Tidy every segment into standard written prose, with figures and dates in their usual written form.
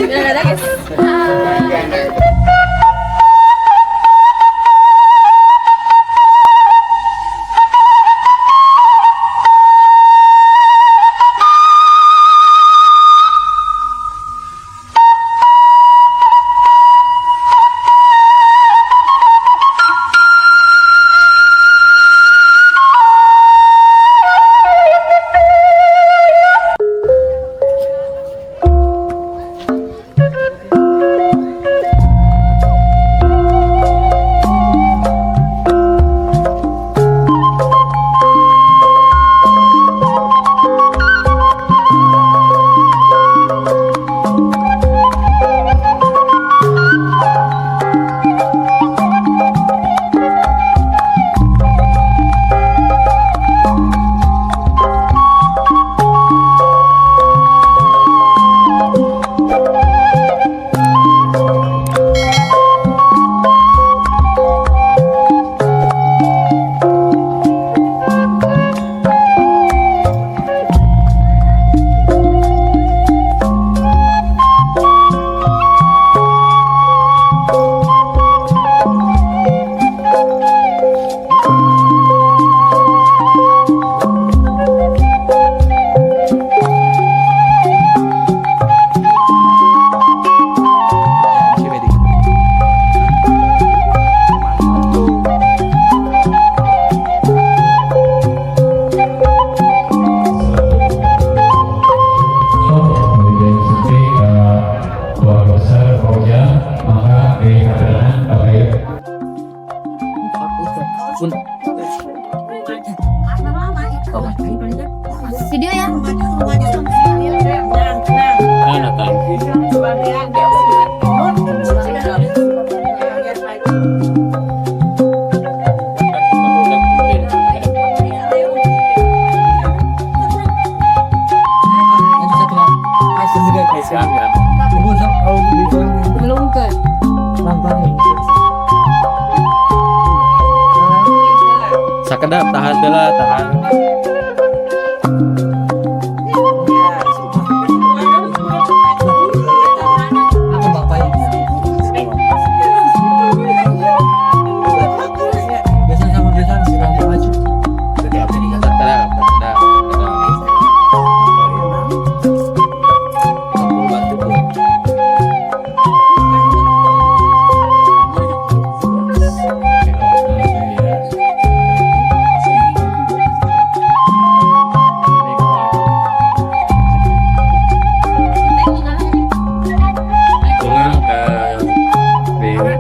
Dadah guys. Video ya. Belum ke. Sakedap tahan dulu, tahan.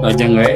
Lajeng we.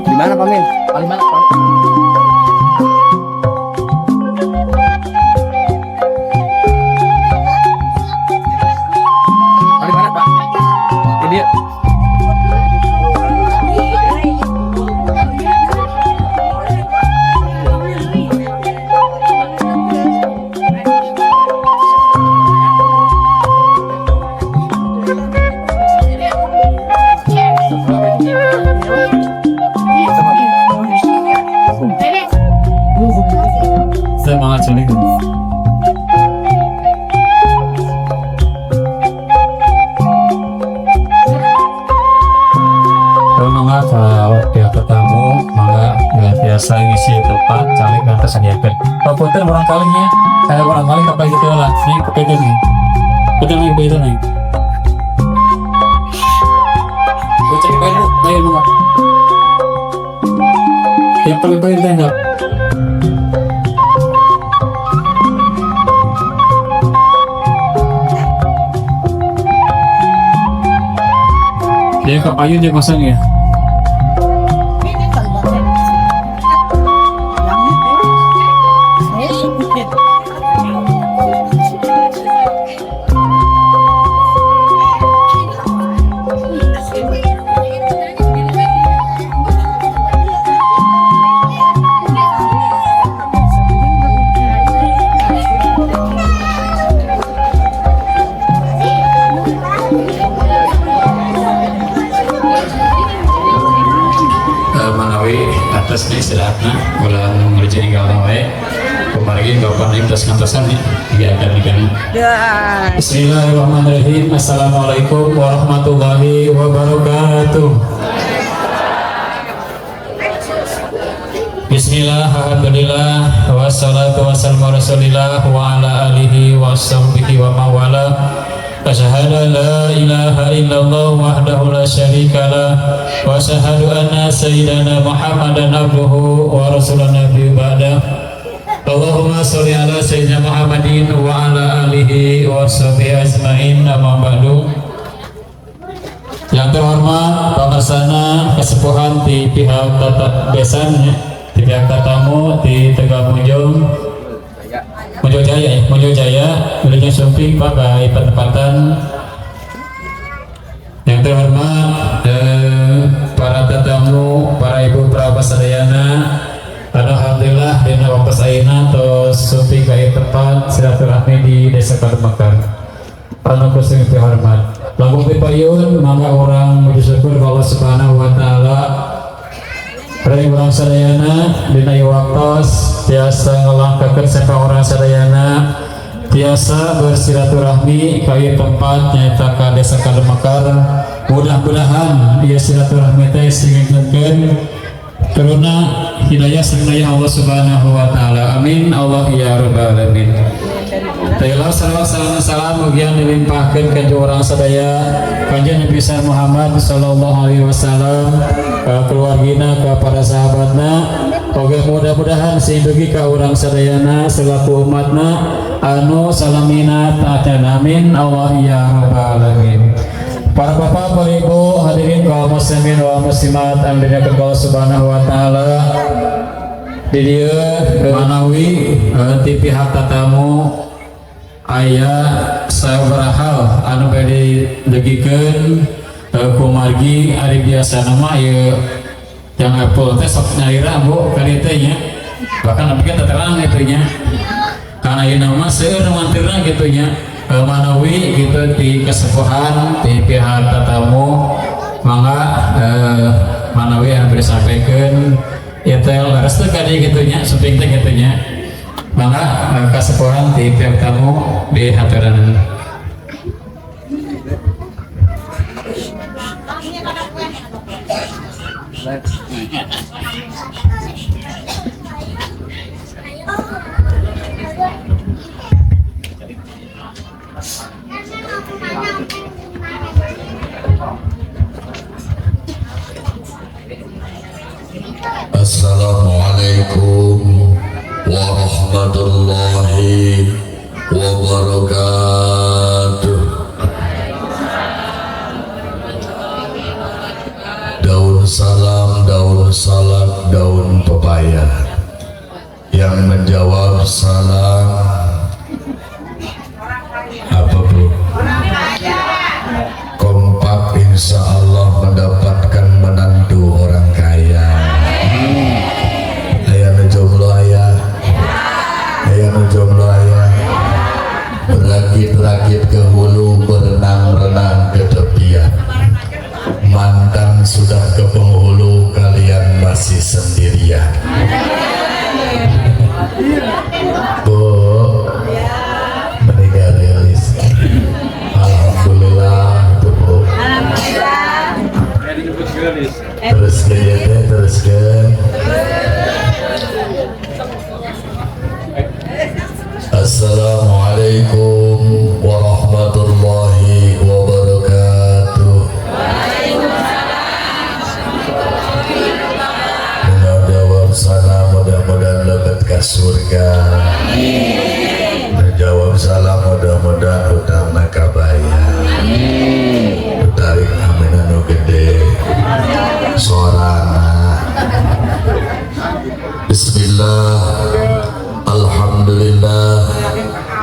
Di mana Pak Min? Paling mana Pak? Paling mana Pak? Ini dia. Semangat sulit. Mangga pihak tamu mangga biasa ngisi tempat cari yang tersediakan. Punten barangkali nya saya barangkali kapal gitu lah nih pakai nih kita nih begitu nih gue cek bayar lu nggak yang paling bayar deh nggak dia kapalnya dia kosong ya. Atas nih sedapna ulang ngerjain galau wae kemarin bapak nih tas kantosan nih diakan ikan. Bismillahirrahmanirrahim. Assalamualaikum warahmatullahi wabarakatuh. Bismillah, alhamdulillah, wassalatu wassalamu ala rasulillah wa ala alihi wa sahbihi wa mawala. Asyhadu an la ilaha illallah wahdahu la syarika lah wa asyhadu anna sayyidana Muhammadan abduhu wa rasulun nabiyyu ba'da. Allahumma sholli ala sayyidina Muhammadin wa ala alihi wa sahbihi ajmain, amma ba'du. Yang terhormat pelaksana kesepuhan di pihak tata besan, di pihak tatamu di Tegal Mojo Jaya, wilayah Sumping pakai penempatan. Yang terhormat para tetamu, para ibu prawa sadayana, alhamdulillah dina waktu ayeuna tos Sumping kai tempat silaturahmi di Desa Kademekar. Anu kusing hormat. Langkung pipayun mangga orang puji syukur ka Allah Subhanahu wa taala. Rai orang sadayana dina waktos biasa ngelangkakeun sapa orang sadayana biasa bersilaturahmi ka tempat nyaeta ka Desa Kademekar. Mudah-mudahan ieu silaturahmi teh singengkeun karena hidayah sareng Allah Subhanahu wa taala. Amin Allah ya rabbal alamin. Taylah salam mugian dilimpahkeun ka orang sadaya kanjeng Nabi Muhammad sallallahu alaihi wasallam, keluargina, ke para sahabatna. Oke, mudah-mudahan sindeugi ka urang sadayana selaku umatna anu salamina taatan. Amin Allah ya rabbal alamin. Para bapak, para ibu, hadirin kaum muslimin wal muslimat anu dimuliakeun Allah Subhanahu wa taala. Di dieu manawi ti pihak tatamu aya sabaraha hal anu bade degikeun kumargi ari biasa nama ieu yang Apple teh sok nyaira Bu ka dieu teh nya. Bahkan tapi kan terang itu nya. Karena ieu nama seueur mantirna kitu nya. Manawi gitu di kesepuhan di pihak tatamu mangga manawi yang disampaikan intel restu kali gitunya suping teh gitunya mangga kesepuhan di pihak tamu di haturan. Assalamualaikum warahmatullahi wabarakatuh. Daun salam, daun salak, daun pepaya. Yang menjawab salam apa Bu? Kompak insya Allah mendapatkan menantu orang kaya. Ayah menjomblo ayah berakit-rakit ke hulu, berenang-renang ke tepian. Mantan sudah ke penghulu, kalian masih sendirian. Bu, meninggal rilis. Alhamdulillah itu Bu. Terus ke terus ke mudah-mudahan hutang nakabayar. Tarik amin anu gede sorana. Bismillah, alhamdulillah,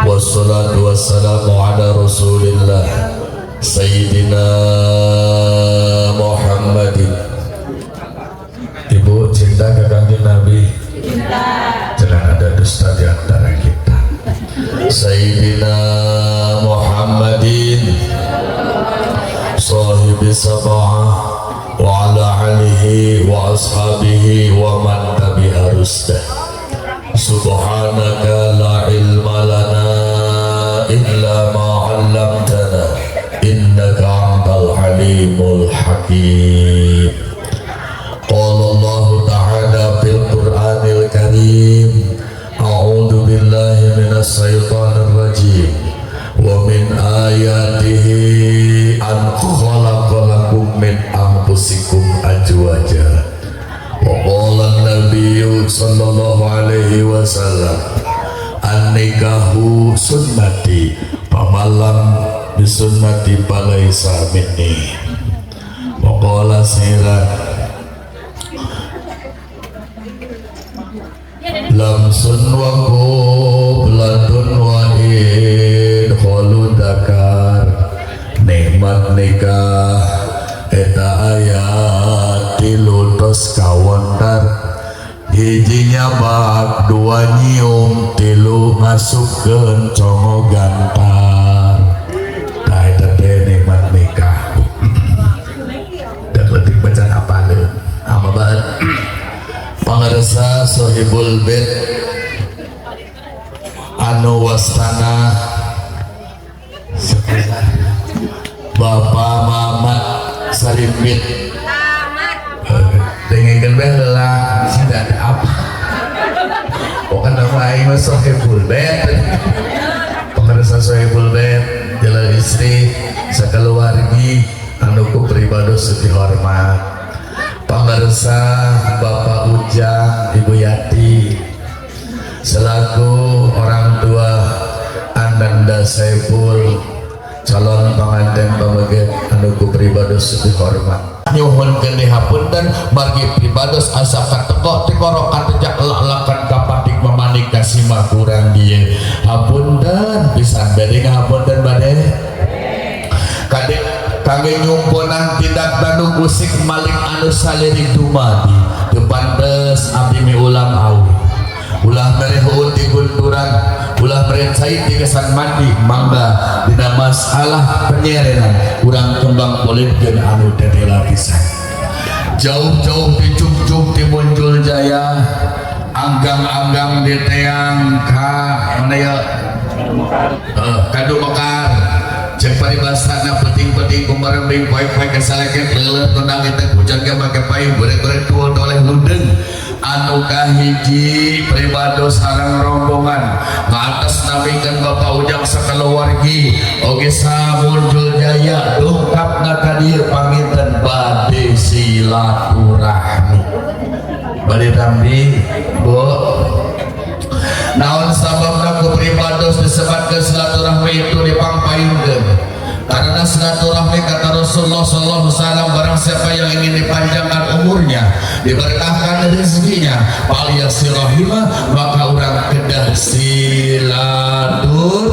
wassalatu wassalamu ala rasulillah Sayyidina Muhammadin. Ibu cinta ke kanjeng Nabi? Jangan ada dusta di antara kita. Sayyidina Muhammadin sahibi sab'ah wa ala alihi wa ashabihi wa man tabi'a rusdah. Subhanaka la ilma lana illa ma 'allamtana innaka antal halimul hakim. Qala Allah ta'ala fil Qur'anil Karim, a'udzu billahi minas syaitonir rajim, wa min ayatihi an khalaqalakum min anfusikum azwaja. Wa qala an-nabiyyu sallallahu alaihi wasallam, an-nikahu sunnati pamalam bisunnati palaisa minni. Wa qala sayyidan lamsun wa qublatun wa idkhulu dakar. Nikmat nikah eta ayat tilu tos kawentar, hijinya bak, dua nyium, tilu masukkeun congo gantar. Tah eta teh nikmat nikah. Dan letik bacaan apa deh? Ama banget. Pangarsa sohibul bait anu wastana Bapak Mamat Sarimpit dengerin bela tidak ada apa bukan nama aing sohibul bait. Pangarsa sohibul bait jalan istri sakaluargi anu ku pribados dihormat. Pamirsa Bapak Ujang, Ibu Yati selaku orang tua Ananda Saiful, calon pengantin pameget anu ku pribados dihormat. Nyuhunkeun dihapunten margi pribados asa kategok tikorok katejak lalakan kapatik mamanik kasima kurang dieu. Hapunten pisan bade ngahapunten bade. Kadek kangge nyumpunan tindak tanduk musik malik anu saliri dumadi depan des abdi mi ulam awi ulah merehut di gunturan ulah merencai di kesan mandi mangga dina masalah penyerenan urang kembang politkeun anu tetela pisan. Jauh-jauh di cuk-cuk di Muncul Jaya, anggang-anggang di teang ka mana ya Kadu Mekar cek paribasana penting-penting kumarembing poe-poe kesaleket leuleut tundang eta hujan ge make payung goreng-goreng tuul toleh ludeng anu kahiji pribados sareng rombongan ngatas namikeun Bapak Ujang sakeluargi oge Muncul Jaya dongkapna ka dieu panginten bade silaturahmi bade tambi Bu. Naon sababna ku pribados disebatkeun silaturahmi itu dipangpayungkeun karena silaturahmi kata Rasulullah sallallahu alaihi wasallam barang siapa yang ingin dipanjangkan umurnya diberkahkan rezekinya fal yasirahima maka urang kedah silatur.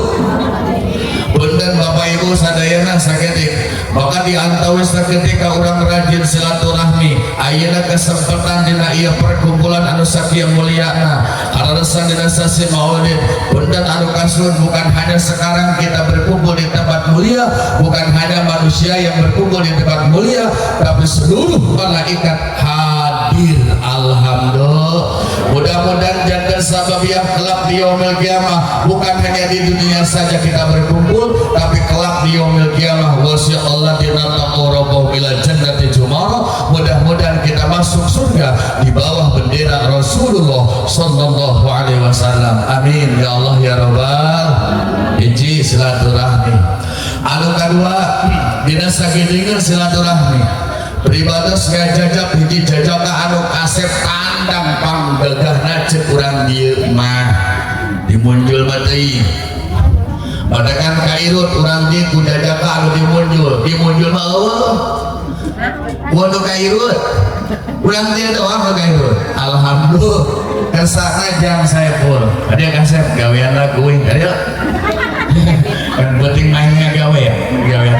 Punten Bapak Ibu sadayana sakedik maka diantawis ketika orang rajin silaturahmi ayeuna kesempatan dina ieu perkumpulan anu sakieu mulyana kararesan dina sasi Maulid. Punten anu kasun bukan hanya sekarang kita berkumpul di tempat mulia, bukan hanya manusia yang berkumpul di tempat mulia, tapi seluruh malaikat hadir. Alhamdulillah. Mudah-mudahan jaga sababiah kelak di yaumil qiyamah bukan hanya di dunia saja kita berkumpul, tapi kelak di yaumil qiyamah wasya Allah dinataqarabu ila jannati jumara. Mudah-mudahan kita masuk surga di bawah bendera Rasulullah sallallahu alaihi wasallam. Amin ya Allah ya rabbal. Hiji silaturahmi. Anu kadua dina sagideungeun silaturahmi. Pribados ngajajak hiji jajaka anu kasep tandang panggegahna ceuk urang dieu mah dimunjul mah teuing Badangan kairut urang di kudajaka anu dimunjul mah eueuh. Waduh kairut. Urang dia doang mah kairut. Alhamdulillah. Kesana jang Saiful. Ada kasep gawean lagu euy. Ayo. Kan penting mainnya gawe ya. Gawean.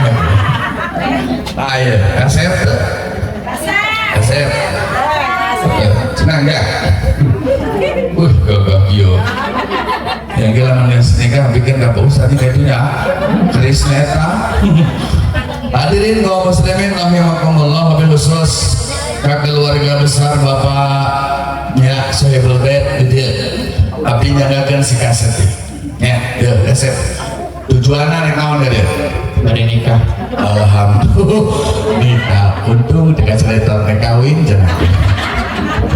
Ayo, kasep. Kasep. Senang enggak? Gagah yo. Yang gila manis nikah bikin gak usah nikah itu ya. Keris neta. Hadirin kaum muslimin rahimakumullah, wabil khusus keluarga besar bapaknya Sohibul Bait gitu ya. Abdi nyagakeun si kaset ya. Ya, kaset. Tujuannya nek naon ya? Bari nikah. Alhamdulillah nikah. Untung dikasih tahun kawin jangan.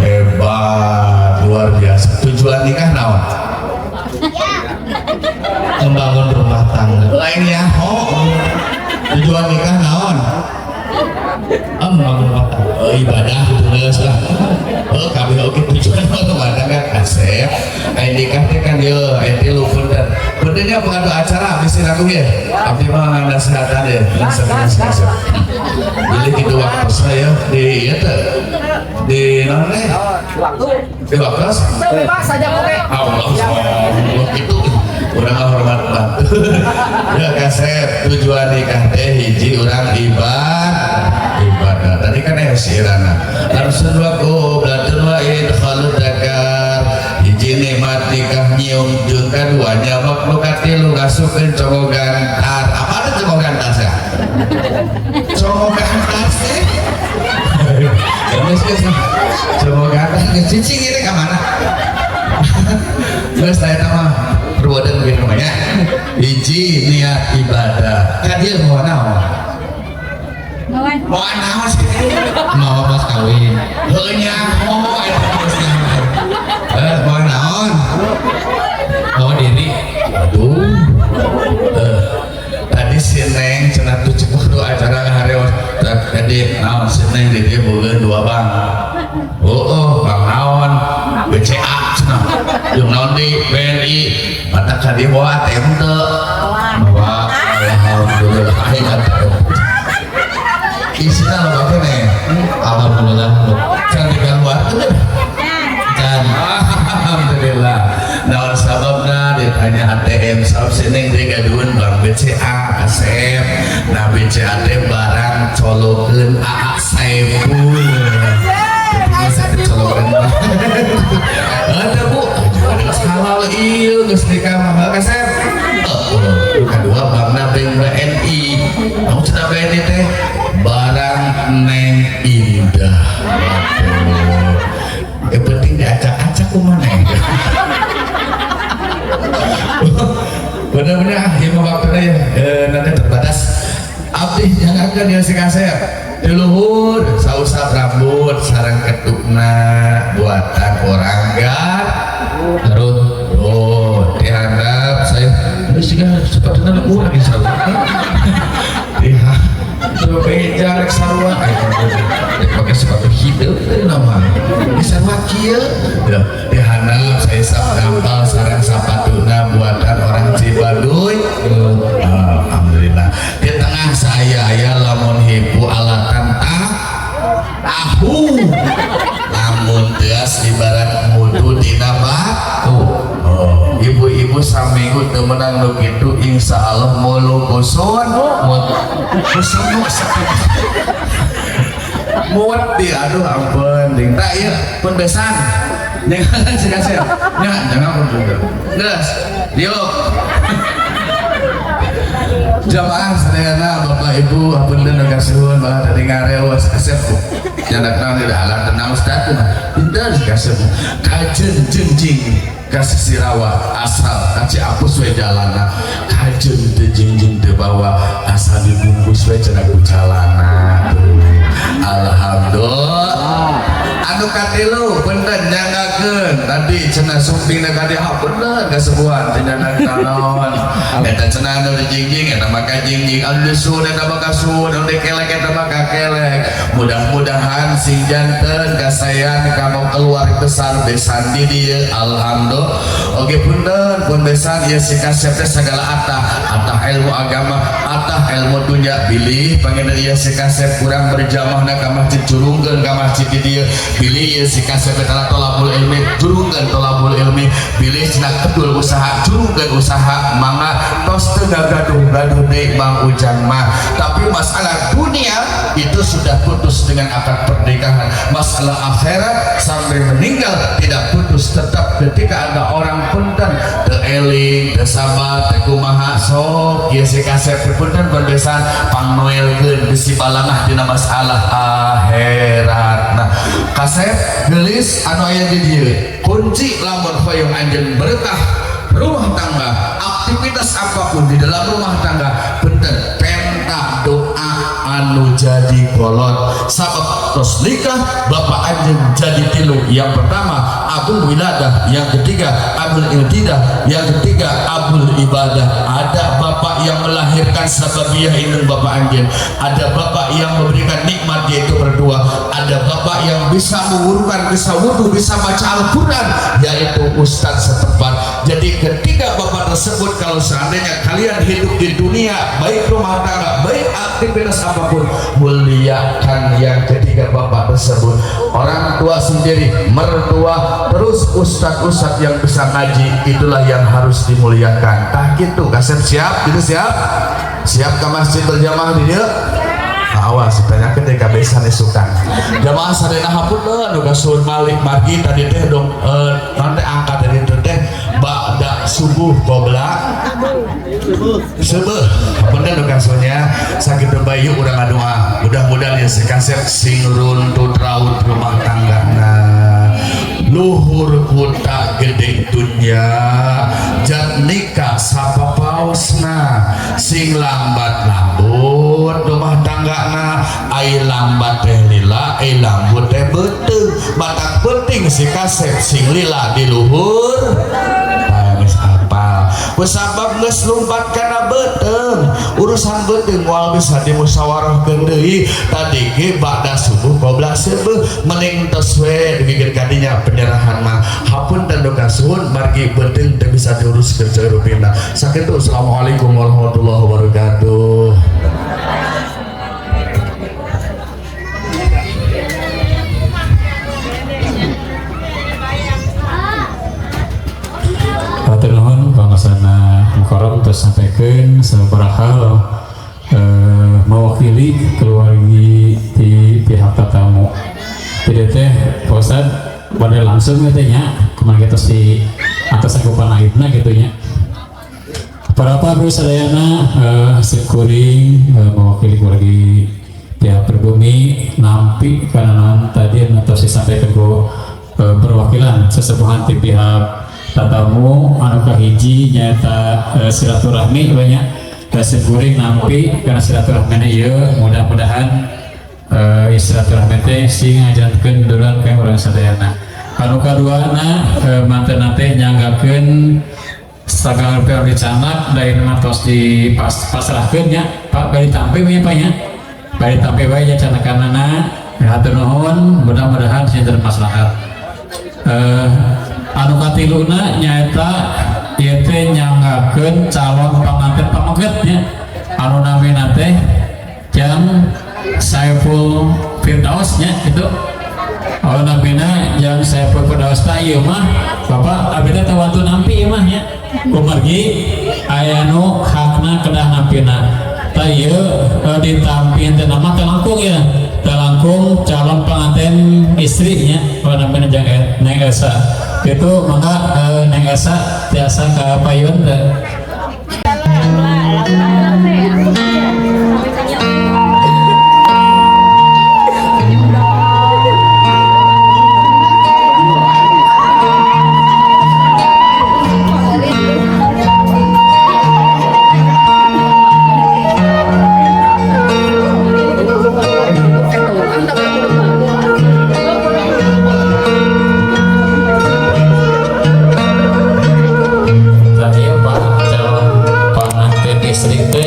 Hebat, luar biasa. Tujuan nikah naon? Membangun rumah tangga. Lain ya, tujuan nikah naon? Membangun rumah tangga. Ibadah terus lah. Kami oke tujuan ibadah kan asep. Nikah teh kan yo, ente lu punten. Puntennya bukan acara habis aku ya. Abdi mah nasihatan ya, nasihatan. Jadi gitu waktu saya di ieu teh di mana? Di waktu. Bebas saja boleh. Allah itu urang hormat banget. Ya kasep tujuan nikah teh hiji urang ibadah. Tadi kan sirana. Arsun wa qoblatun wa idkhalud dakar. Hiji nikmat nikah nyium jeung kaduanya makhluk katilu ngasukeun cogogan tar. Apa ada cogogan tas ya? Cogogan tas teh. Geus cogogan cicing ini ka mana? Terus saya mah perbuatan begini namanya hiji niat ibadah kan dia mau naon sih Mau mas kawin. heunya mau naon Mau diri. aduh tadi si Neng cenah tuh cepuh acara ngareos tadi naon si Neng di dia bulan 2 bang bang naon BCA cenah jeung naon di BNI mata ka dia bawa ATM teu bawa alhamdulillah aing ATM isina lo apa nih Alhamdulillah. can digambar teu Dan alhamdulillah naon sababna ditanya ATM sabab sineng teh gaduhan bang BCA asep nah BCA teh barang colokeun AA Saiful colokeun ada bu halal ieu geus nikah mah kasep kedua bangna beng BNI naon cenah BNI teh barang Neng Indah. Yang penting diacak-acak kumana benar-benar ya waktunya ya nanti terbatas abdi jangankan dia si kasep di luhur sausap rambut sarang ketukna buatan orang gar Garut. oh dihandap saya ini sih kan sepatunya kurang di sarua iya coba jarek sarua pakai sepatu hidup itu nama di sarua kia dihandap saya sap gampal sarang sepatuna buatan orang Cibaduy alhamdulillah di tengah saya ya lamun hibu alatan tahu lamun teas ibarat mutu dina batu ibu-ibu saminggu temenang nu kitu insyaallah mulu kusun kusun muat di aduh ampun ding tak ieu pun besan jangan sikasih jangan pun geus yuk jamaah sadayana bapak ibu hapunten kasuhun bae tadi ngareos kasep jandak naon tidak alat tenang ustaz pinter kasep kajen jengjing kasih sirawa asal kaci apus we jalana kajen teu jengjing teu bawa asal dibungkus we cenah ku calana alhamdulillah anu katilu bener nyanggakeun tadi cenah suping ka dia bener kasebuan teh nyangga naon eta cenah anu dijingjing eta mah kajingjing anu sun eta mah kasun anu dikelek eta mah kakelek mudah-mudahan sing janten kasayan kamu keluar besar besan di dieu alhamdulillah oge punten pun besan ieu si kasep teh sagala arta ilmu agama atah ilmu dunia pilih pengen dia si kasep kurang berjamaah na ka masjid curungkeun ka masjid di dieu pilih ieu si kasep eta tolabul ilmi curungkeun tolabul ilmi pilih cenah kedul usaha curungkeun usaha mangga tos teu gaduh-gaduh deui Mang Ujang mah tapi masalah dunia itu sudah putus dengan akad pernikahan masalah akhirat sampai meninggal tidak putus tetap ketika ada orang punten teu eling teu sabar teu kumaha sok ieu si kasep punten berbesan pangnoelkeun bisi balangah dina masalah akhirat. Nah kasep gelis anu aya di dieu kunci lamun hoyong anjeun berkah rumah tangga aktivitas apapun di dalam rumah tangga punten penta doa anu jadi kolot sabab tos nikah bapak anjeun jadi tilu yang pertama abul wiladah yang ketiga abul iltidah yang ketiga abul ibadah ada bapak yang melahirkan sababiyah indung bapak anjeun ada bapak yang memberikan nikmat yaitu berdua ada bapak yang bisa mengurukan bisa wudu bisa baca Al-Quran yaitu ustadz setempat jadi ketiga bapak tersebut kalau seandainya kalian hidup di dunia baik rumah tangga baik aktivitas apapun muliakan yang ketiga bapak tersebut orang tua sendiri mertua terus ustadz-ustadz yang bisa ngaji itulah yang harus dimuliakan tah gitu kasep siap gitu siap ke masjid berjamaah di dia awas tanya ketika besan isukan jamaah sadena hapunten nu kasuhun malik margi tadi teh dong nanti angkat dari teh ba'da subuh gobla subuh hapunten nu kasuhnya sakitu bayu urang ngadoa mudah-mudahan ya sekasep sing runtut raut rumah tanggana luhur kuta gede dunya jat nikah sapa pausna sing lambat lambut rumah tanggana ai lambat teh lila ai lambut teh beuteuh batak penting si kasep sing lila di luhur geus apal kusabab geus lumpat kana beuteung urusan beuteung moal bisa dimusyawarahkeun deui tadi ge ba'da subuh qobla subuh mending tos we dipikir kadinya penyerahan mah hapunten duka suhun margi beuteung teu bisa diuruskeun saeureupina sakitu assalamualaikum warahmatullahi wabarakatuh. Nuhun pangasana mukarram terus sampaikan sabaraha hal mewakili keluarga di pihak tatamu tidak teh Pak Ustad pada langsung katanya kemarin kita si atas anggapan aibna gitunya para bro sadayana sekuring mewakili keluarga pihak pribumi nampi karena tadi atau disampaikan perwakilan sesepuhan di pihak tatamu anu kahiji nyata silaturahmi banyak kasih guring nampi karena silaturahmi ieu mudah-mudahan silaturahmi teh sing ngajankeun duran ka urang sadayana anu kaduana manten teh nyanggakeun sagala perdi canak dain matos di pasrahkeun nya Pak bari tampe we Pak nya bari tampe wae nya canakanana hatur nuhun mudah-mudahan sinten maslahat anu katiluna nyaeta ieu teh nyanggakeun calon panganten pamagetnya anu namina teh Jang Saiful Firdaus nya itu anu namina Jang Saiful Firdaus tah ieu mah Bapak abdi teh wantu nampi ieu mah nya kumargi aya nu hakna kedah nampina tah ieu ditampieun teh nama teh langkung ya teh langkung calon pengantin istrinya anu namina Jang Neng Esa itu maka Neng Esa tiasa ke payun istri teh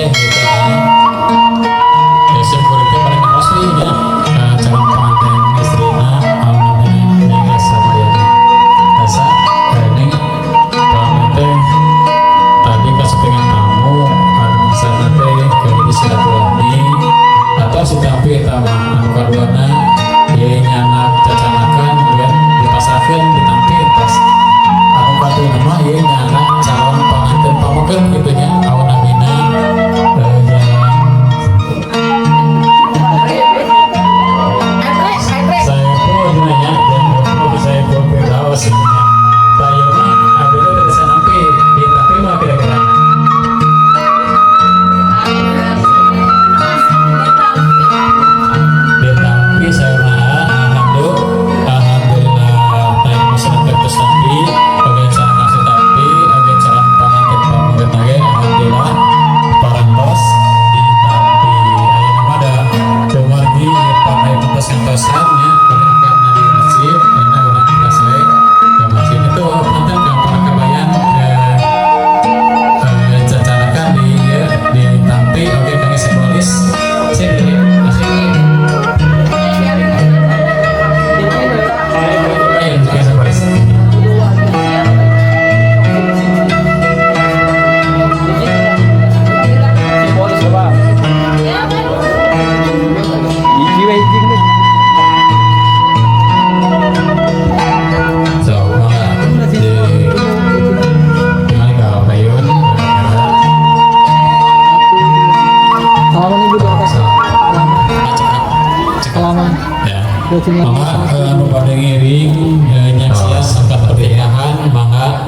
mangga anu pada ngiring nyaksian angkat pertindahan mangga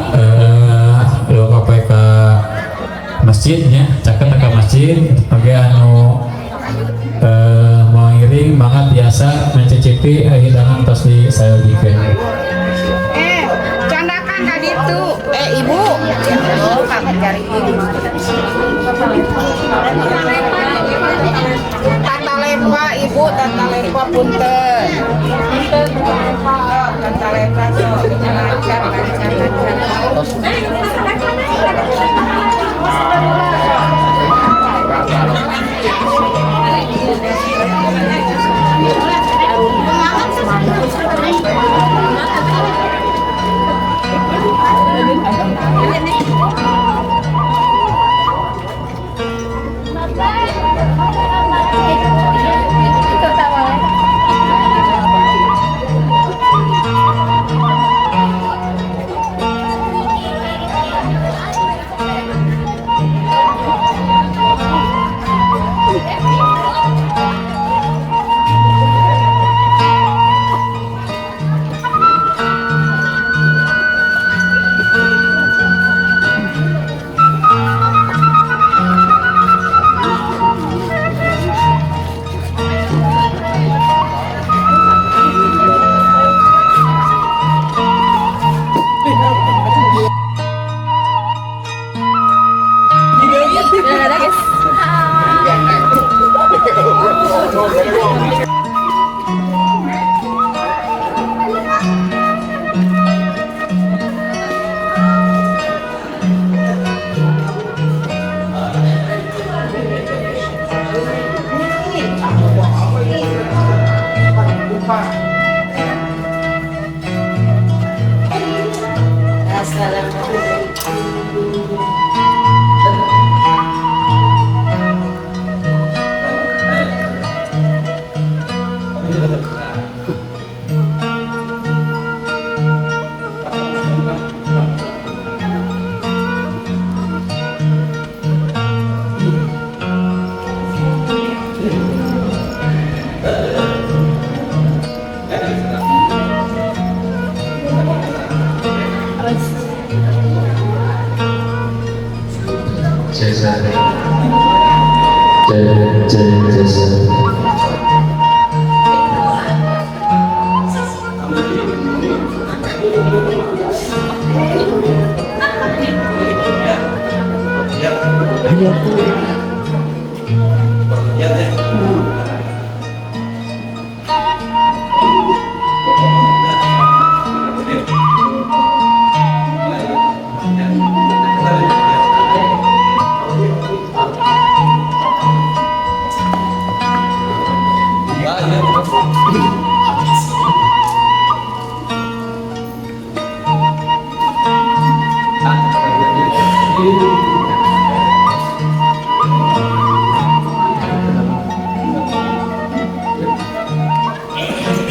lo kapai ke masjidnya caket ke masjid bagi anu mau ngiring mangga biasa mencicipi hidangan tos di saya bikin candakan tadi itu ibu kakak cari tata lepa ibu tata lepa punten tata lepa lancar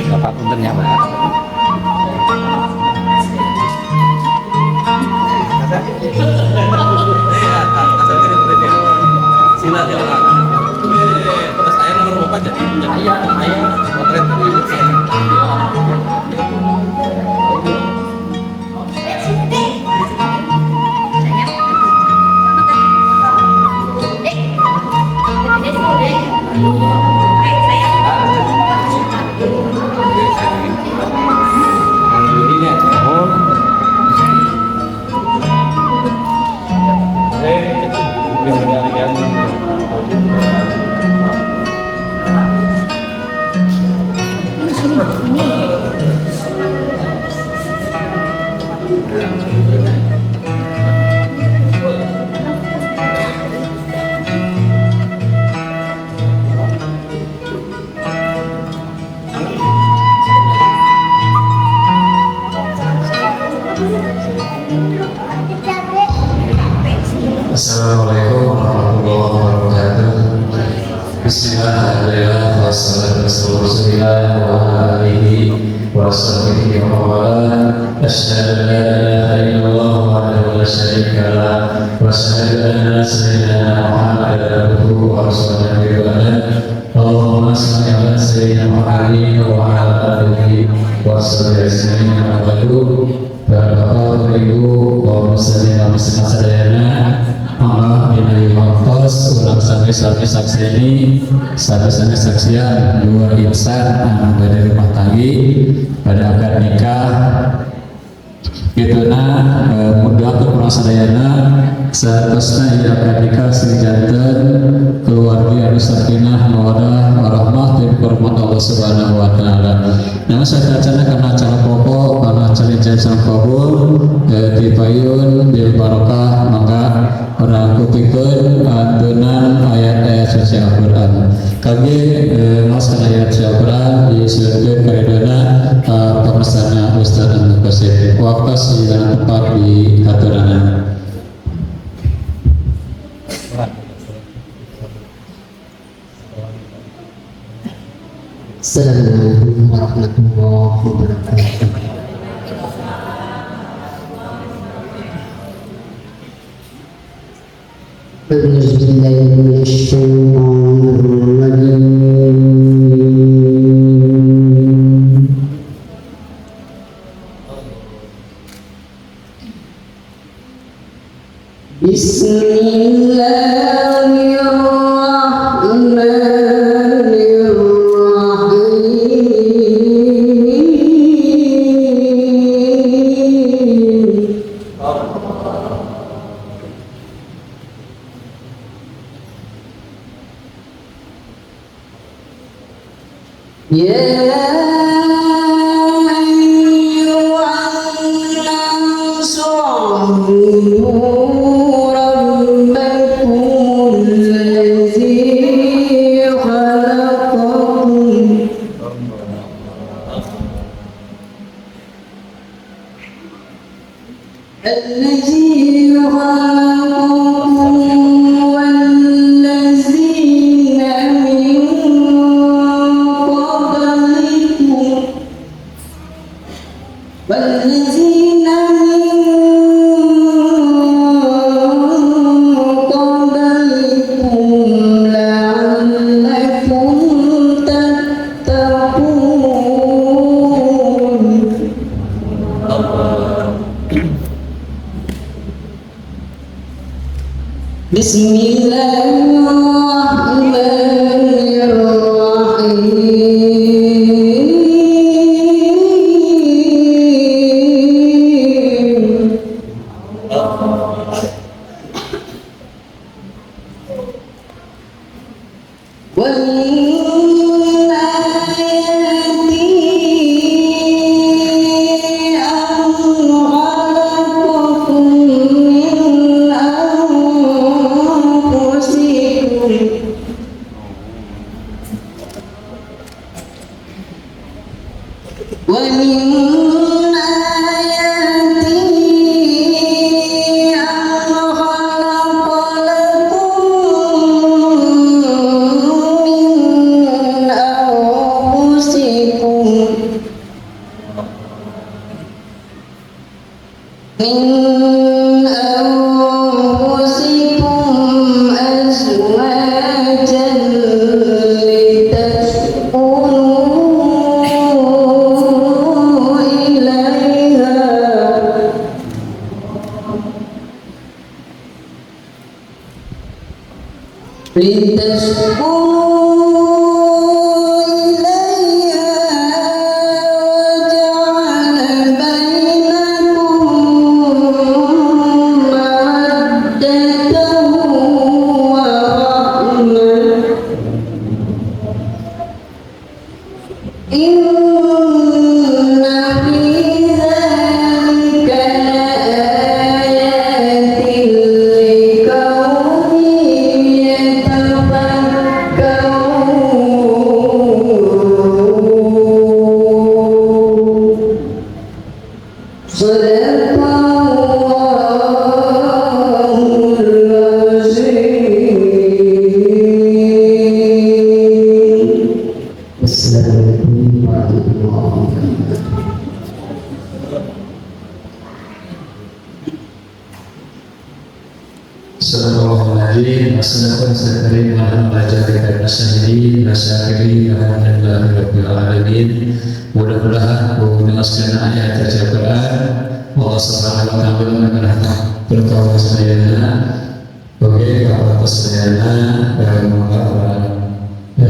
Bapak puntennya Bapak. Sila ya Pak. Terus saya nomor Bapak jadi ayah potret Assalamualaikum warahmatullahi wabarakatuh. Bismillahirrahmanirrahim. Wassalatu wassalamu ala alihi wa sahbihi wa man asyhadu an la ilaha illallah wahdahu la syarika lah wa asyhadu anna sayyidina Muhammadan abduhu wa rasuluhu. Allahumma shalli ala sayyidina Muhammadin wa ala Bismillahirrahmanirrahim. Bapak Ibu kaum muslimin dan muslimat sadayana, Allah binawi mantos ulang sami-sami saksini sami-sami saksian dua insan anu dari rumah tanggi pada akad nikah kituna mudah kurang sadayana saatosna ieu akad nikah sing janten keluarga anu sakinah mawaddah warahmah dan hormat Allah Subhanahu wa taala. Nama saya acara karena acara pokok karena acara jasa kabul di payun di barokah mangga orang kupikeun adunan ayat-ayat suci Al-Qur'an. Kage mas ayat suci Al-Qur'an disebutkeun kaidana pemestana Ustaz Abdul Qasim. Waktu di tempat di aturan. Assalamualaikum warahmatullahi wabarakatuh. A'udzu billahi minasy syaithanir rajim. Go mengajarkan sendiri rasa kiri alhamdulillah rabbil alamin. Mudah-mudahan menjelaskan ayat Al-Quran Allah Subhanahu wa taala mengenai berkawal sayana bagi kawal sayana dan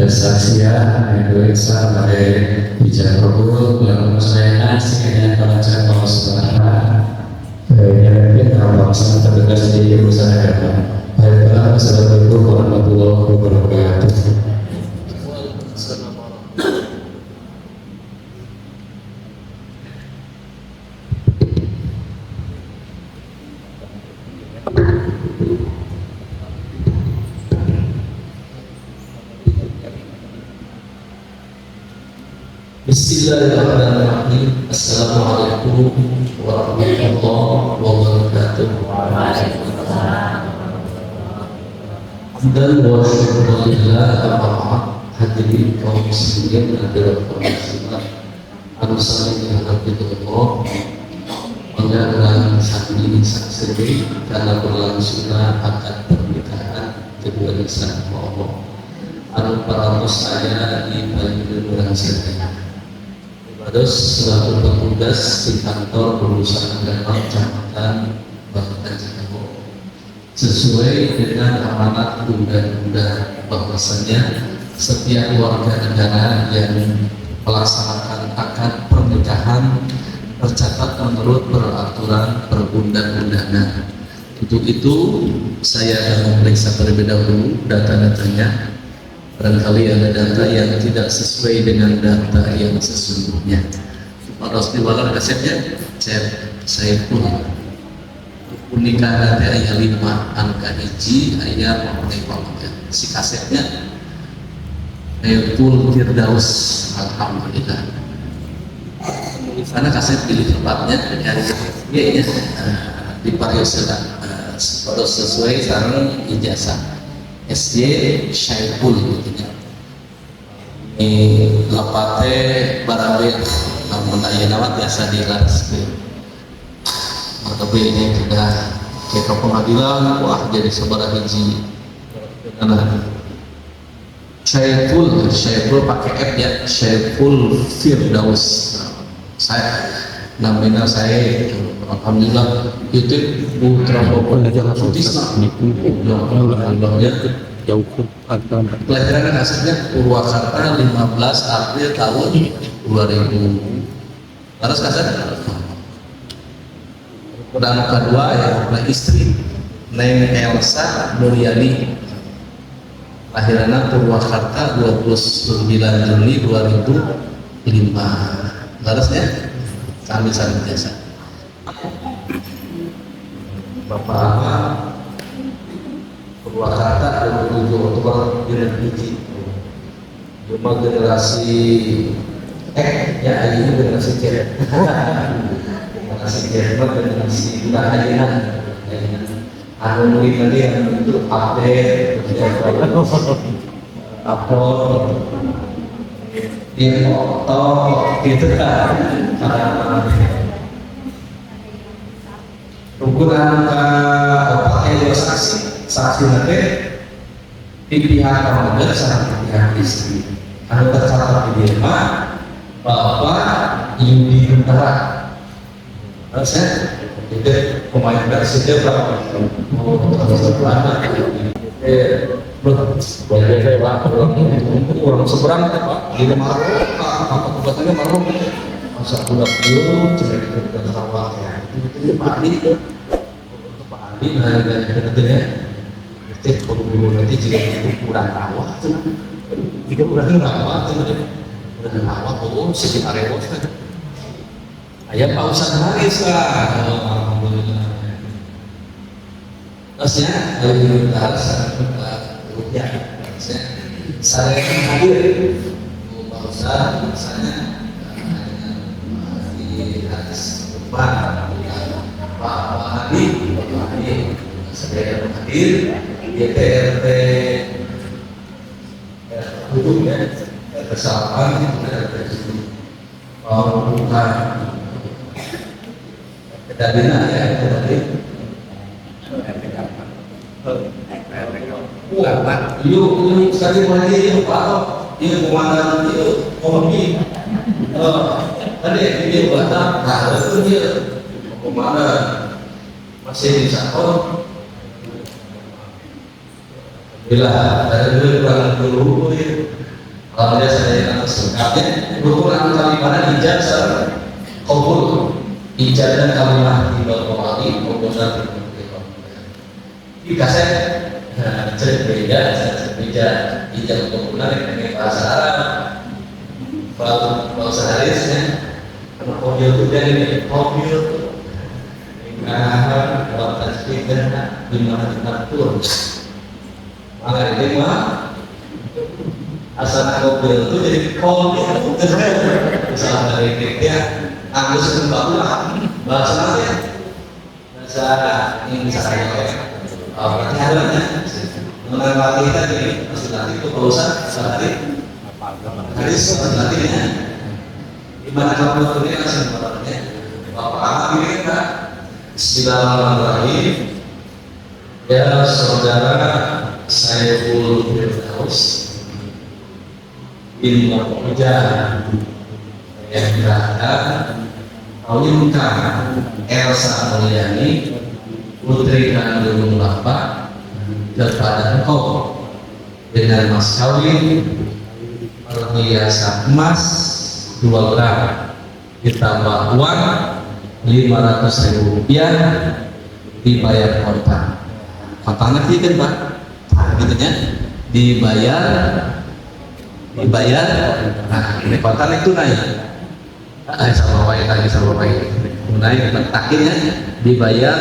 saksian itu Isa pada bicara kabul yang sayana sekalian pelajar Allah Subhanahu yang kalau sangat terdekat di urusan agama. Assalamualaikum warahmatullahi wabarakatuh. Bismillahirrahmanirrahim. Assalamualaikum warahmatullahi wabarakatuh. Dan wa syukurillah ta'ala hadirin kaum muslimin hadirat kaum muslimat anu sami diharapkeun panjang sakti saksiri karena berlangsungnya akad pernikahan kedua insan Allah anu paratos saya di payudara sedaya Bados selaku petugas di kantor urusan agama Kecamatan Babakan Jakarta sesuai dengan amanat undang-undang bahwasanya setiap warga negara yang melaksanakan akad pernikahan tercatat menurut peraturan perundang-undangan. Untuk itu saya akan memeriksa terlebih dahulu data-datanya. Barangkali ada data yang tidak sesuai dengan data yang sesungguhnya. Harus diwalar kasetnya, saya pun pernikahan ayah 5 angka hiji ayah memenuhi panggilan si kasetnya Saiful Firdaus alhamdulillah sana kaset pilih tempatnya ya di Pariosedan sesuai sarang ijazah SD Saiful gitu ini lapate Barawir namun ayah biasa dilansir tapi ini sudah ke pengadilan wah jadi sebarang hiji karena Saiful pakai app ya Saiful Firdaus saya namanya saya alhamdulillah itu putra bapak Sutisna ya pelajaran hasilnya Purwakarta 15 April tahun 2000 harus kasar dan kedua yang istri Neng Elsa Nuryani lahirannya Purwakarta 29 Juli 2005 harusnya kami saling biasa Bapak Purwakarta 27 Oktober Bulan Hiji cuma generasi ya ini generasi C generasi Jerman generasi bukan hajian anu mungkin nanti yang itu update upload di foto gitu kan ukuran pakai saksi nanti di pihak keluarga sama pihak istri anu tercatat di rumah Bapak Yudi Nuntara saya itu pemain persija berapa? Saya pak kurang seberang pak di Maroko apa kebetulannya Maroko masa bulan dulu cerita terawal ya itu Pak Adi dari cek dulu nanti jika itu kurang rawat jika kurang rawat oh sekitar rewot ayah pausan haris lah alhamdulillah terusnya dari harus ya saya hadir pausan misalnya di hadis depan Pak Hadi saya hadir di TRT hukumnya kesalahan itu ada bukan Dabina ya tadi. karena yuk sekali lagi yuk Pak, yuk komandan yuk kompi, tadi dia batak, nah itu dia komandan masih di sakon. Bila dari dulu kurang dulu kalau dia saya anak singkatnya ukuran kalimat ijazah kabul ijazah kalimat tiba kembali komponen di kaset berbeda ijazah komponen dengan bahasa Arab bahasa Harisnya mobil itu dari mobil nah buat speaker di mana diatur maka ini mah asal mobil itu jadi mobil misalnya dari dia Agus kembali bahasanya bahasa ini misalnya berarti adanya mengenai kita jadi nanti itu perusahaan sehari hadis nantinya di mana kamu ini langsung berarti bapak ini kan Bismillahirrahmanirrahim. Ya saudara Saiful Firdaus bin Muhammad yang berada kawinkan Elsa Mulyani putri kandung Bapak kepada engkau dengan mas kawin perhiasan emas 2 gram ditambah uang 500.000 rupiah dibayar kontan. Kontan ngerti kan Pak? Gitu ya, dibayar. Nah ini kontan itu naik. Sama baik lagi sama baik naik takdirnya dibayar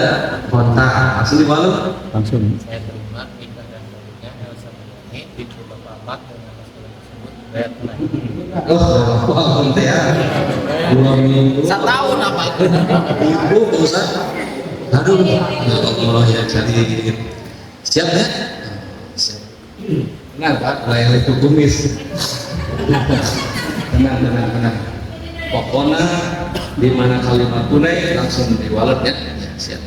kontak langsung dibalut Langsung. Saya terima nikah dan kawinnya Elsa Mulyani binti Bapak dengan mas kawin tersebut bayar tunai. wah konten ya 2 minggu 1 tahun apa itu? ibu Ustaz aduh ya Allah ya jadi siap ya siap tenang Pak lain itu kumis tenang pokoknya di mana kalimat tunai langsung di wallet ya siap.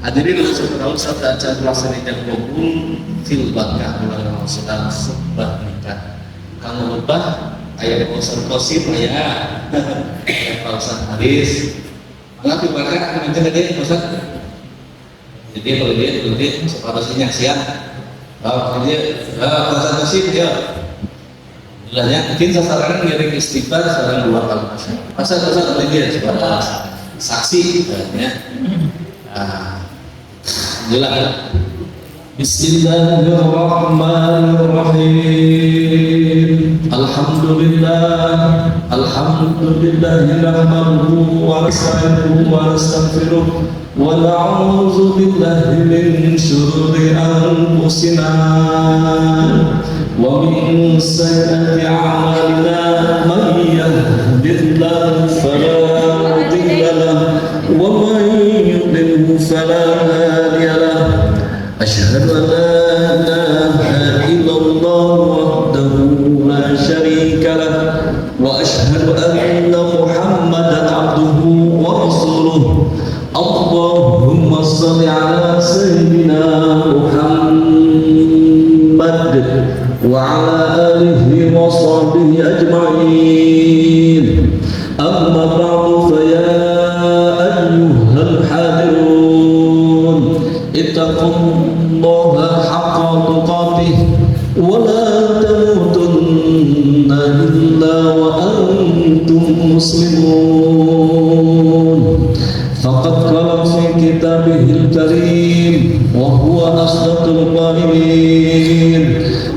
Hadirin saudara saat acara pelaksanaan yang gabung fil bakah bulan sedang sebah nikah. Kang lebah ayat Ustaz Qasim ayat Ustaz Haris. Maka di mana nanti tadi Ustaz. Jadi kalau dia separuhnya siap. Kalau dia Ustaz Qasim ya bilangnya mungkin sasaran ngiring istighfar sekarang 2 kali masa boleh dia sebagai saksi ya jelas. Bismillahirrahmanirrahim. Alhamdulillah nahmaduhu wa nasta'inuhu wa nastaghfiruh wa na'udzu billahi min shururi anfusina wa min sayyiati a'malina man yahdihillahu fala mudilla lahu wa man yudlil fala hadiya lahu. Asyhadu an la ilaha illallah wahdahu la syarika lah wa asyhadu anna Muhammadan abduhu wa rasuluh. Allahumma shalli ala sayyidina Muhammad wa ala alihi wa sahbihi ajma'in. Amma ba'du fa ya ayyuhal hadirun ittaqullaha haqqa tuqatih wa la tamutunna illa wa antum muslimun. Faqad qala fi kitabihil karim wa huwa asdaqul qa'ilin.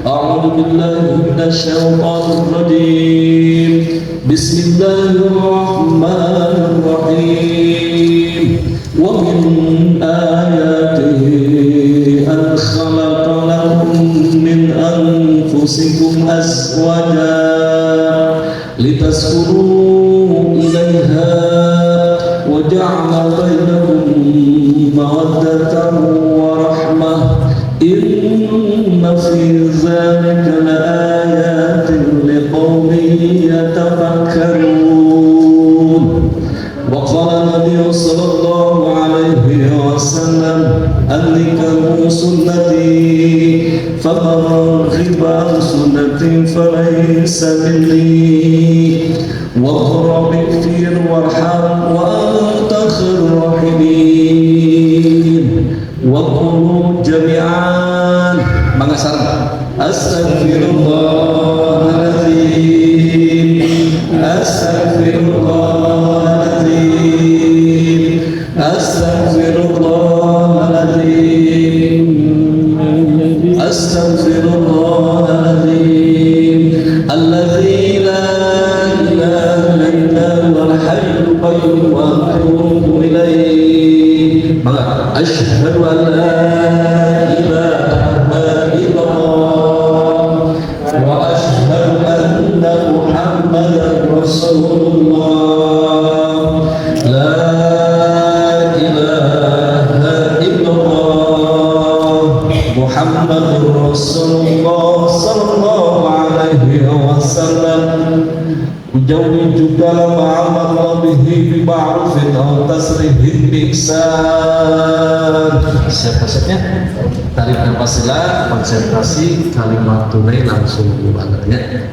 A'udzu billahi minasy syaithanir rajim. Bismillahirrahmanirrahim. Wa min ayatihi an khalaqa lakum min anfusikum azwajan litaskunu ilaiha wa ja'ala bainakum mawaddatan wa rahmah. Inna fi dzalika laayatin liqaumin yatafakkarun. Wa qala Nabi sallallahu alaihi wasallam an-nikahu sunnati فمن رغب عن سنتي فليس مني واغفر اغفر وارحم وأنت خير الراحمين وقولوا جميعا أستغفر الله العظيم أستغفر الله العظيم أستغفر الله العظيم أستغفر الله العظيم الذي لا إله إلا هو الحي القيوم وأتوب إليه أشهد أن لا إله إلا الله وأشهد أن محمدا رسول الله لا إله إلا الله محمد رسول الله صلى الله عليه وسلم أزوجك مع مطلبه بمعروف أو تسريح بإحسان. Siap-siapnya tarik nafaslah, konsentrasi kalimat tunai langsung dibangunnya.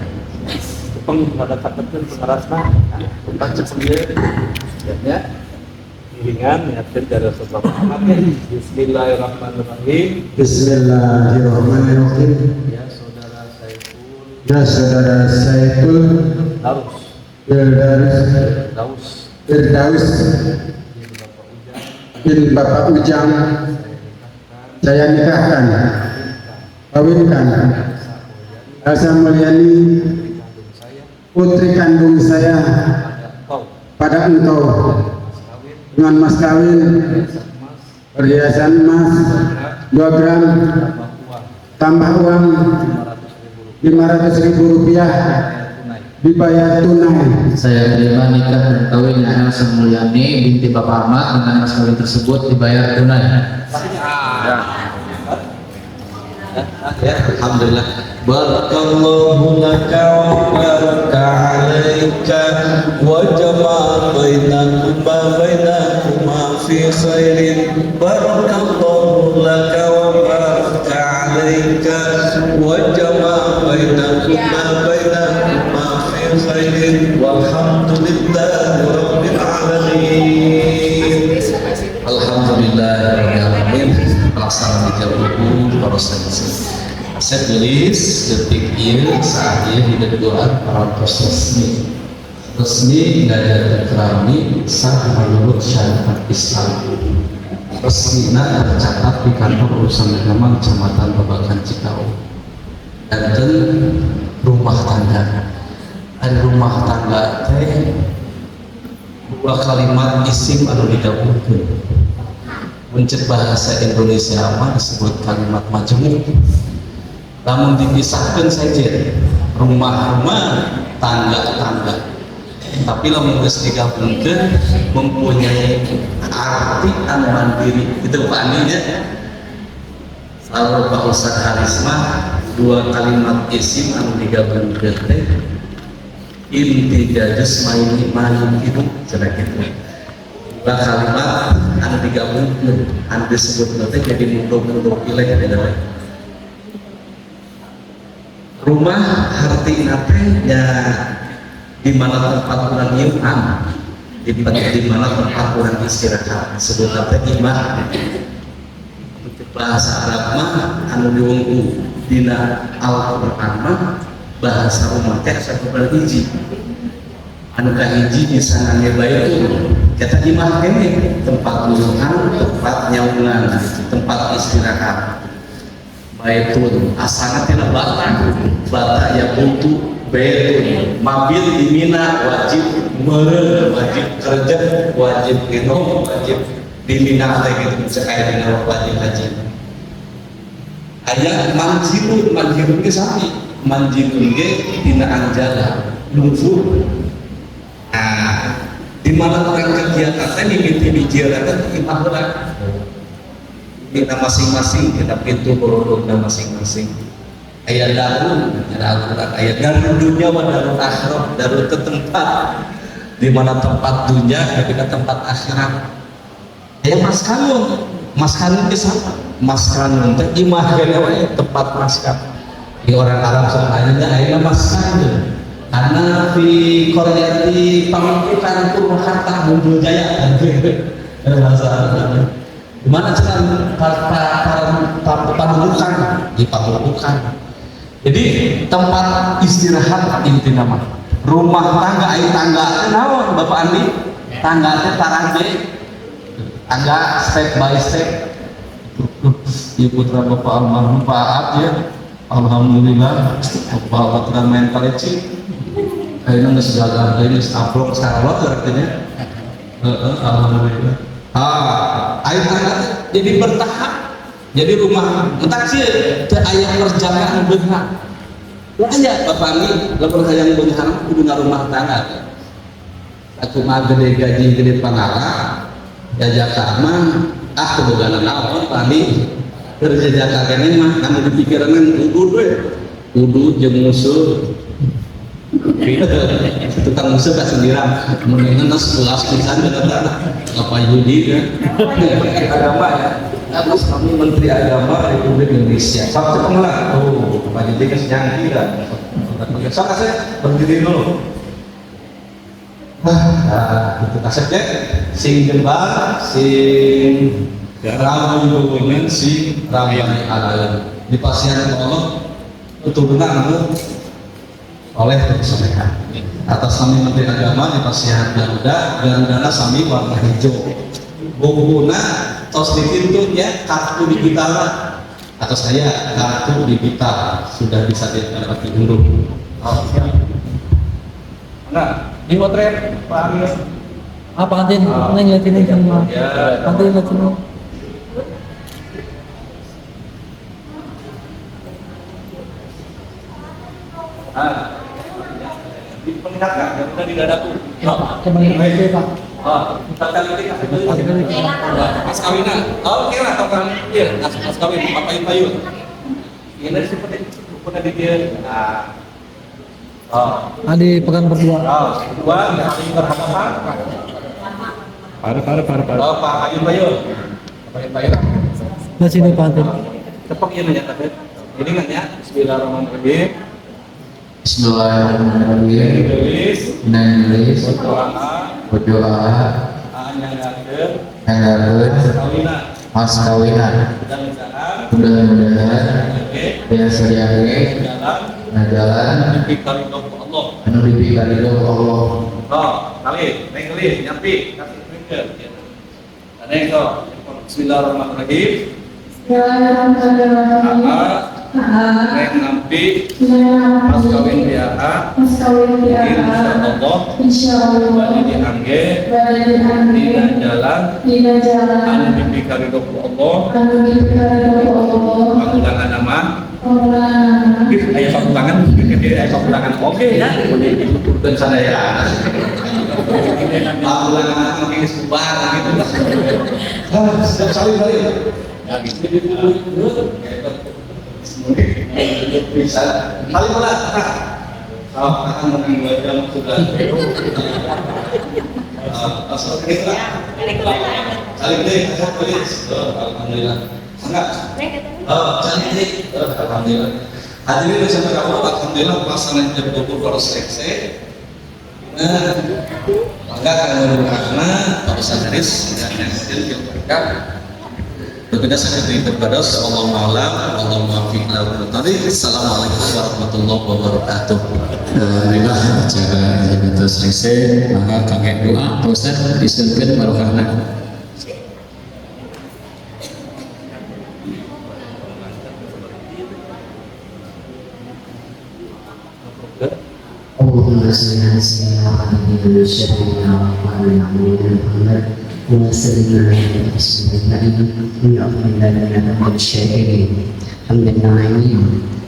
Pada takutkan pengarasna baca sendiri ya iringan niatkan dari sesuatu amatnya. Bismillahirrahmanirrahim. Bismillahirrahmanirrahim. Ya saudara Saiful Ya saudara Saiful Daus Firdaus bin Bapak Ujang saya nikahkan, kawinkan Elsa Mulyani putri kandung saya pada engkau dengan mas kawin perhiasan emas 2 gram tambah uang 500.000 rupiah dibayar tunai. Saya terima nikah dan kawin dengan Elsa Mulyani binti Bapak Ahmad dengan mas kawin tersebut dibayar tunai. Ya, alhamdulillah. Barakallahu laka wa baraka alayka wa jama'a bainakuma fi khairin. Barakallahu laka wa baraka alayka wa jama'a bainakuma fi khairin walhamdulillahi rabbil alamin. Alhamdulillah alamin. Pelaksanaan dijawab proses saya tulis detik ini saat ini tidak doa para resmi nggak ada terkerami sah menurut syariat Islam resminya tercatat di kantor urusan agama Kecamatan Babakan Cikau dan rumah tangga ada rumah tangga teh 2 kalimat isim anu digabungkan mencet bahasa Indonesia apa disebut kalimat majemuk. Namun dipisahkan saja rumah-rumah, tangga-tangga. Tapi lamun geus digabungkeun mempunyai arti anu mandiri. Itu Pak Aninya. Lalu Pak Ustaz Harisma 2 kalimat isim anu digabungkeun teh inti jadus main hidup cenah kitu. 2 kalimat anu digabungkeun anu disebut teh jadi mudah-mudah pilih ada rumah harti natenya di mana tempat orang iman di mana tempat orang istirahat disebut apa imah bahasa Arab mah anu diungku dina Al-Qur'an mah bahasa rumah teh satu hiji anu kahiji disangane baitul kata imah kene tempat luluhan tempat nyaungan tempat istirahat baitul asana tina bata ya untuk baitul mabil di Mina wajib meureun wajib kerja wajib minum wajib di Mina teh gitu sakaya dina wajib haji aya manjirun ge sami manjirun ge dina anjala lungsuh nah di mana orang kegiatan teh mimiti bijirakan imah urang kita masing-masing kita pintu produknya masing-masing ayat darun ada Al-Quran ayat darun dunia wa darun akhirat darun itu tempat di mana tempat dunia tapi tempat akhirat ayat mas kawin maskan itu sama maskan teh imah kene we tempat maskan di orang Arab sebenarnya ayeuna maskan tuh karena di Korea di Pamengkukan Purwakarta Muncul Jaya bahasa Arab di mana cenah pamudukan di Pamengkukan jadi tempat istirahat intina mah rumah tangga aya tangga naon Bapak Andi tangga teh tarage tangga step by step ibu putra Bapak almarhum Pak Aat ya alhamdulillah Bapak Patra main kaleci kayaknya nggak segala ini staplok sekarang artinya alhamdulillah air tangga jadi bertahap jadi rumah entar sih teu aya perjalanan beunghar aya Bapak Andi lamun hayang beunghar kudu rumah tangga aku mah gede gaji gede pangala jajaka mah keboganan naon Pak Andi kerja jajaka kene mah anu dipikiranan kudu jeung musuh tukang musuh ka sendirian mendingan nas 11 pisan bener apa judi ya agama ya atas kami Menteri Agama Republik Indonesia satu pengelah tuh Pak Judi kesenjang tidak sok kasih berdiri dulu itu kasetnya sing jembar sing ramai dokumen sing ramai alalan di pasien Allah tuturunan oleh kesampaian atas kami Menteri Agama di pasien Garuda sami warna hijau bukunya tos di pintu ya kartu digital atau saya kartu digital sudah bisa didapati unduh nah di motret Pak Amir apa kantin neng liatin ini sama kantin liatin diperlihatkan yang sudah di dadaku kembali lagi Pak kita kali ini mas kawinan oke lah tokan iya mas kawin pakai payung ini seperti udah di dia Adi pegang berdua dua nggak saling berhadapan Pak payung nah sini Pak Antin tepuk ini ya tapi ini kan ya Bismillahirrahmanirrahim Bismillahirrahmanirrahim. Menulis berdoa anggarkeun mas kawinan mudah-mudahan biasa diage ngajalan anu dipikari Allah kali nyampi kasih finger aneh to Bismillahirrahmanirrahim Neng nampi mas kawin biasa insyaallah bani diangge dina jalan anu dipikari ku Allah panggulangan nama aya panggulangan aya panggulangan oke ya dan sadaya panggulangan makin sebar gitu setiap kali ya gitu bisa kali mana akan mengambil jam sudah asal kita kali ini alhamdulillah enggak cantik alhamdulillah hadirin bersama Allah alhamdulillah pelaksanaan jam 20 baru selesai maka akan karena Pak Ustaz Haris dan yang hadir kita berbeda seperti berbados Allahumma alam Allahumma fiq Assalamualaikum warahmatullahi wabarakatuh. Alhamdulillah acara itu selesai maka kakek doa Pak Ustaz disuruhkan barokahna Allahumma salli ala sayyidina Muhammadin wa syarrina wa Muhammad wa sallim ala bismillahirrahmanirrahim ya Allah الشاكرين حمد الناعمين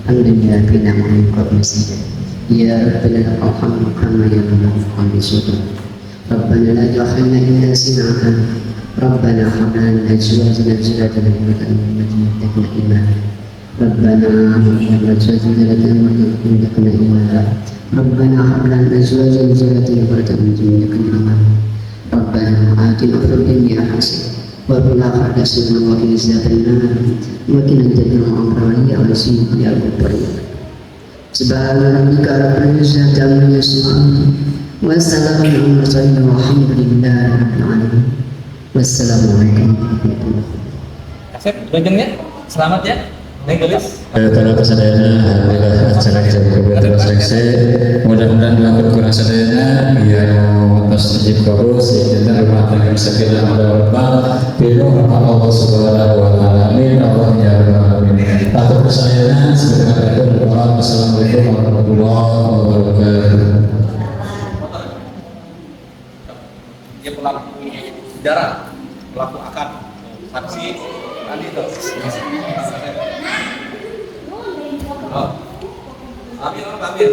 حمد الذين أنعمت مسجدا يا ربنا ارحمنا كما يرحمنا بصدور ربنا لا تؤاخذنا إن نسينا ربنا هب لنا من أزواجنا ذرية قرة إيمانا ربنا هب لنا من أزواجنا ذرية قرة إيمانا ربنا هب لنا من أزواجنا ذرية قرة إيمانا ربنا آتنا في الدنيا حسنة وفي الآخرة حسنا وقنا عذاب النار وقنا جميع أمراض يا عزيز يا غفور سبحان ربك رب العزة عما يصفون وسلام على المرسلين والحمد لله رب العالمين والسلام عليكم ورحمة الله. Kasep, bajengnya. Selamat ya. Neng gelis. Para pesadayana, alhamdulillah acara kita berbuatan selesai. Mudah-mudahan dengan kurang sadayana, yang atas izin kabul, sehingga rumah tangga sakinah mawaddah, penuh rahmat Allah Subhanahu wa taala. Amin. Allah ya rabbal alamin. Atur pesadayana, sebenarnya doa. Wassalamualaikum warahmatullahi wabarakatuh. Dia pelaku sejarah, pelaku akad, saksi tadi itu. Oh, ambil. Kami